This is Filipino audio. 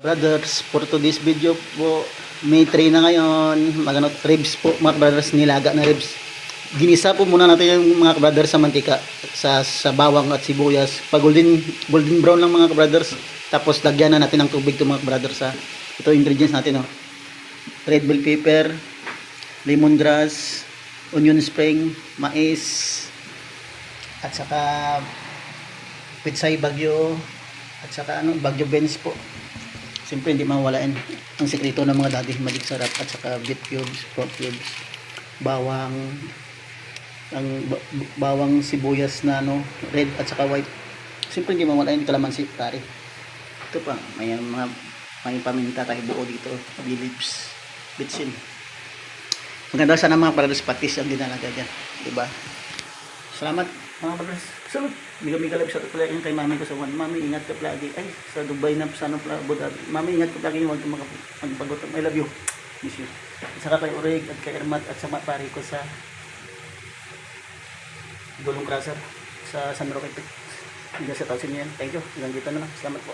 Brothers, for today's video po, May 3 na ngayon, ribs po mga brothers, nilaga na ribs. Ginisa po muna natin yung mga brothers sa mantika, sa bawang at sibuyas. Pag golden brown lang mga brothers, tapos lagyan na natin ng tubig to mga brothers ha. Ito ingredients natin, oh. Red bell pepper, lemongrass, onion spring, mais, at saka pitsay bagyo, at saka bagyo beans po. Siyempre hindi mawalain ang sekreto ng mga daddy, magic sarap, at saka beet cubes, pork cubes, bawang, bawang sibuyas na red at saka white. Siyempre hindi mawalain kalamansi, pare. Ito pa, may paminta tayo buo dito, leaves, bitsin. Maganda sana mga brothers, patis ang dinalaga dyan, diba? Salamat mga brothers. So, miga live sa pala kay mami ko sa one. Mami, ingat ka lagi. Ay, sa Dubai na sa Abu Dhabi. Mami, ingat ka lagi. Huwag ka magpagot. I love you. Miss you. Saka kay Urig at kay Ermat at sa pare ko sa Gulong Crusher sa San Roque. Hanggang sa tawsin niyan. Thank you. Hanggang dito na lang. Salamat po.